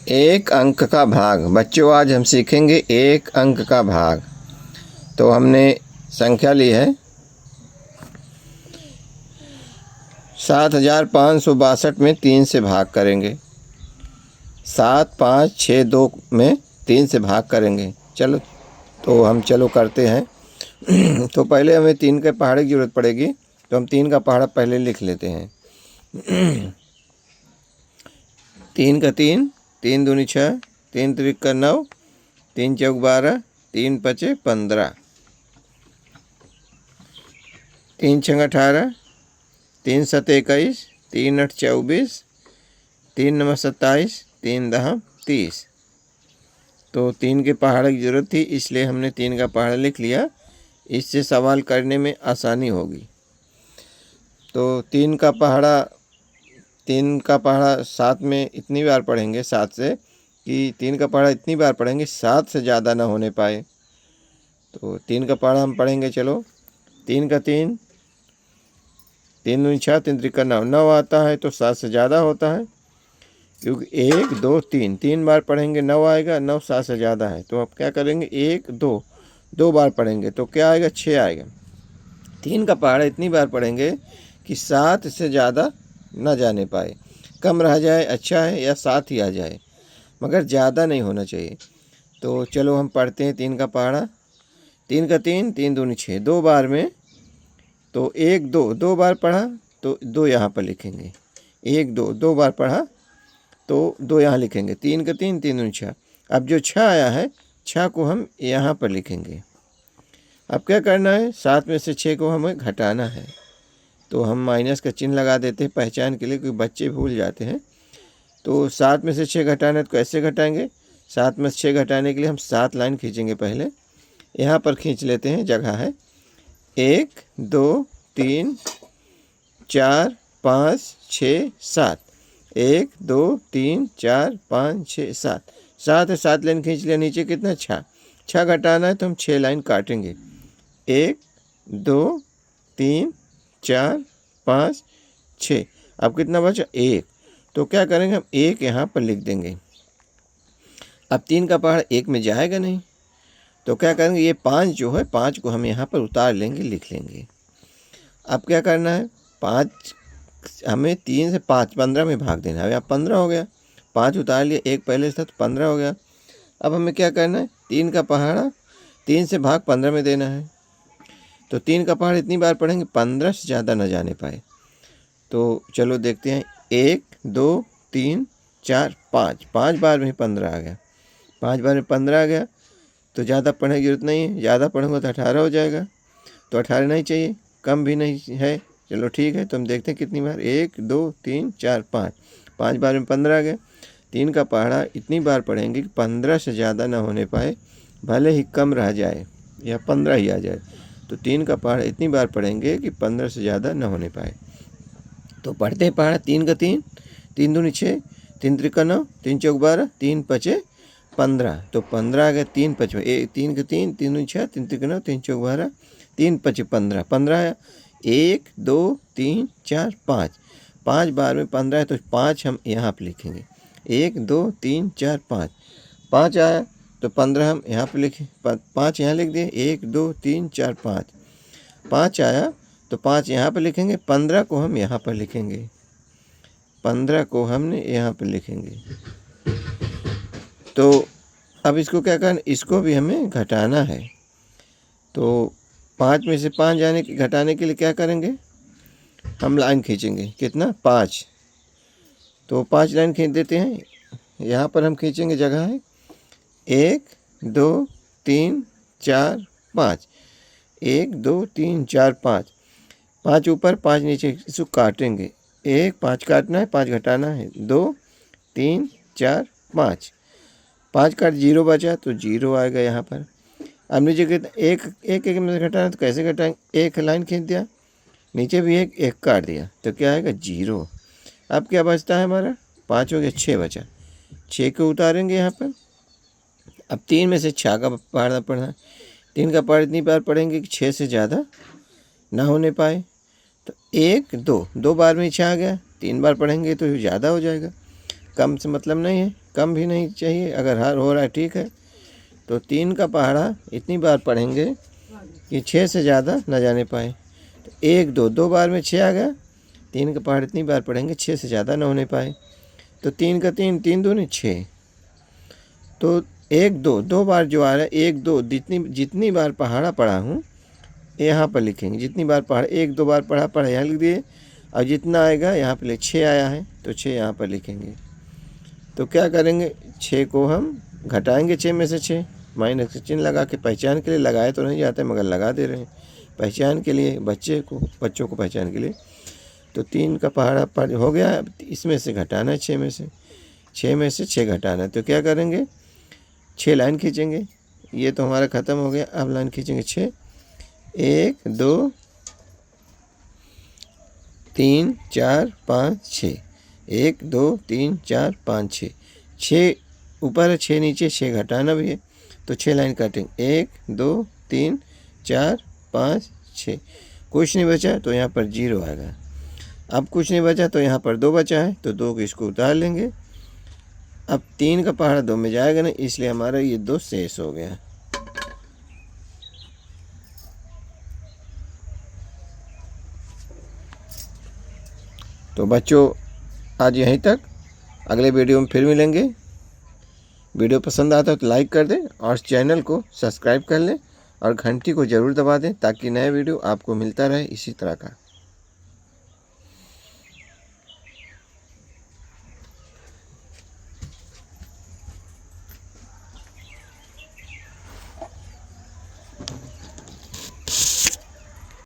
एक अंक का भाग। बच्चों आज हम सीखेंगे एक अंक का भाग। तो हमने संख्या ली है 7562 में 3 से भाग करेंगे। 7562 में 3 से भाग करेंगे। चलो तो हम करते हैं। तो पहले हमें 3 के पहाड़े की ज़रूरत पड़ेगी, तो हम 3 का पहाड़ा पहले लिख लेते हैं। 3 का 3, 3 दूनी 6, 3 त्रिक 9, 3 चौक 12, 3 पचे 15, 3 छंग 18, 3 सत 21, 3 8 24, 3 9 27, 3 10 30। तो 3 के पहाड़े की ज़रूरत थी, इसलिए हमने 3 का पहाड़ा लिख लिया। इससे सवाल करने में आसानी होगी। तो 3 का पहाड़ा 7 में इतनी बार पढ़ेंगे, 7 से कि 3 का पहाड़ा इतनी बार पढ़ेंगे 7 से ज़्यादा ना होने पाए। तो 3 का पहाड़ा हम पढ़ेंगे। चलो 3 का 3, 3 दूनी 6, 3 त्रिक 9, 9 आता है तो 7 से ज़्यादा होता है, क्योंकि 1 2 3 3 बार पढ़ेंगे 9 आएगा। 9 7 से ज़्यादा है, तो अब क्या करेंगे 1 2 2 बार पढ़ेंगे तो क्या आएगा 6 आएगा। 3 का पहाड़ा इतनी बार पढ़ेंगे कि 7 से ज़्यादा ना जाने पाए। कम रह जाए अच्छा है, या 7 ही आ जाए, मगर ज़्यादा नहीं होना चाहिए। तो चलो हम पढ़ते हैं 3 का पहाड़ा। 3 का 3, 3 दूनी 6, 2 बार में तो 1 2 2 बार पढ़ा तो 2 यहाँ पर लिखेंगे। 1 2 2 बार पढ़ा तो 2 यहाँ लिखेंगे। 3 का 3, 3 दूनी 6। अब जो 6 आया है, 6 को हम यहाँ पर लिखेंगे। अब क्या करना है, 7 में से 6 को हमें घटाना है। तो हम माइनस का चिन्ह लगा देते हैं पहचान के लिए, क्योंकि बच्चे भूल जाते हैं। तो 7 में से 6 घटाना है तो कैसे घटाएंगे। 7 में से 6 घटाने के लिए हम 7 लाइन खींचेंगे। पहले यहाँ पर खींच लेते हैं, जगह है। 1 2 3 4 5 6 7। 1 2 3 4 5 6 7। 7 है, 7 लाइन खींच लिया। नीचे कितना 6, 6 घटाना है तो हम 6 लाइन काटेंगे। 1 2 3 4 5 6। अब कितना बचा 1, तो क्या करेंगे हम 1 यहाँ पर लिख देंगे। अब 3 का पहाड़ा 1 में जाएगा नहीं, तो क्या करेंगे ये 5 जो है, 5 को हम यहाँ पर उतार लेंगे, लिख लेंगे। अब क्या करना है, 5 हमें 3 से 5 15 में भाग देना है। अब 15 हो गया, 5 उतार लिया, 1 पहले से था तो 15 हो गया। अब हमें क्या करना है, 3 का पहाड़ा 3 से भाग 15 में देना है। तो 3 का पहाड़ इतनी बार पढ़ेंगे 15 से ज़्यादा न जाने पाए। तो चलो देखते हैं। 1 2 3 4 5, 5 बार में 15 आ गया। 5 बार में 15 आ गया तो ज़्यादा पढ़ने की जरूरत नहीं है। ज़्यादा पढ़ूंगा तो 18 हो जाएगा, तो 18 नहीं चाहिए, कम भी नहीं है। चलो ठीक है, तो हम देखते हैं कितनी बार। 1 2 3 4 5, 5 बार में 15 आ गया। 3 का पहाड़ा इतनी बार पढ़ेंगे कि 15 से ज़्यादा ना होने पाए, भले ही कम रह जाए या 15 ही आ जाए। तो 3 का पहाड़ा इतनी बार पढ़ेंगे कि 15 से ज़्यादा ना होने पाए। तो पढ़ते हैं पहाड़ा। 3 का 3, 3 दूनी 6, 3 त्रिक 9, 3 चौक 12, 3 पचे 15। तो 15 आ गया। 3 5 3 का 3, 3 दूनी 6, 3 त्रिक 9, 3 चौक 12, 3 पचे 15, 15 आया। 1 2 3 4 5, 5 बार में 15 है तो 5 हम यहाँ पर लिखेंगे। 1 2 3 4 5, 5 आया तो 15 हम यहाँ पर लिखें। 5 यहाँ लिख दिए। 1 2 3 4 5, 5 आया तो 5 यहाँ पर लिखेंगे। 15 को हम यहाँ पर लिखेंगे। 15 को हमने यहाँ पर लिखेंगे। तो अब इसको क्या करना, इसको भी हमें घटाना है। तो 5 में से 5 घटाने के लिए क्या करेंगे, हम लाइन खींचेंगे। कितना 5, तो 5 लाइन खींच देते हैं। यहाँ पर हम खींचेंगे, जगह है। 1 2 3 4 5, 1 2 3 4 5, 5 ऊपर 5 नीचे, इसको काटेंगे। 1 5 काटना है, 5 घटाना है। 2 3 4 5, 5 काट 0 बचा तो 0 आएगा यहाँ पर। अब नीचे कितना, एक में से घटाना तो कैसे घटाएंगे, एक लाइन खींच दिया, नीचे भी एक काट दिया तो क्या आएगा 0। अब क्या बचता है हमारा, 5 हो गया, 6 बचा। 6 को उतारेंगे यहाँ पर। अब 3 में से 6 का पहाड़ा पढ़ना। 3 का पहाड़ा इतनी बार पढ़ेंगे कि 6 से ज़्यादा ना होने पाए। तो 1 2 2 बार में 6 आ गया, 3 बार पढ़ेंगे तो ज़्यादा हो जाएगा। कम से मतलब नहीं है, कम भी नहीं चाहिए, अगर हर हो रहा है ठीक है। तो 3 का पहाड़ा इतनी बार पढ़ेंगे कि 6 से ज़्यादा न जाने पाए। तो 1 2 2 बार में 6 आ गया। 3 का पहाड़ा इतनी बार पढ़ेंगे 6 से ज़्यादा न होने पाए। तो 3 का 3 3 दूनी 6। तो 1 2 2 बार जो आ रहा है 1 2 जितनी बार पहाड़ा पढ़ा हूँ यहाँ पर लिखेंगे। जितनी बार पढ़ा 1 2 बार पढ़ा यहाँ लिख दिए, और जितना आएगा यहाँ पर 6 आया है तो 6 यहाँ पर लिखेंगे। तो क्या करेंगे, 6 को हम घटाएंगे 6 में से 6, माइनस का चिन्ह लगा के, पहचान के लिए लगाए तो नहीं जाते मगर लगा दे रहे हैं पहचान के लिए, बच्चों को पहचान के लिए। तो 3 का पहाड़ा पढ़ हो गया, इसमें से घटाना है 6 में से, 6 में से 6 घटाना है। तो क्या करेंगे, 6 लाइन खींचेंगे। ये तो हमारा ख़त्म हो गया, अब लाइन खींचेंगे 6, 1 2 3 4 5 6, 1 2 3 4 5 6, 6 ऊपर है 6 नीचे, 6 घटाना भी है। तो 6 लाइन काटेंगे, 1 2 3 4 5 6। कुछ नहीं बचा तो यहाँ पर 0 आएगा। अब कुछ नहीं बचा तो यहाँ पर 2 बचा है, तो 2 को इसको उतार लेंगे। अब 3 का पहाड़ा 2 में जाएगा ना, इसलिए हमारा ये 2 शेष हो गया। तो बच्चों आज यहीं तक, अगले वीडियो में फिर मिलेंगे। वीडियो पसंद आता है तो लाइक कर दें और चैनल को सब्सक्राइब कर लें और घंटी को ज़रूर दबा दें ताकि नया वीडियो आपको मिलता रहे इसी तरह का।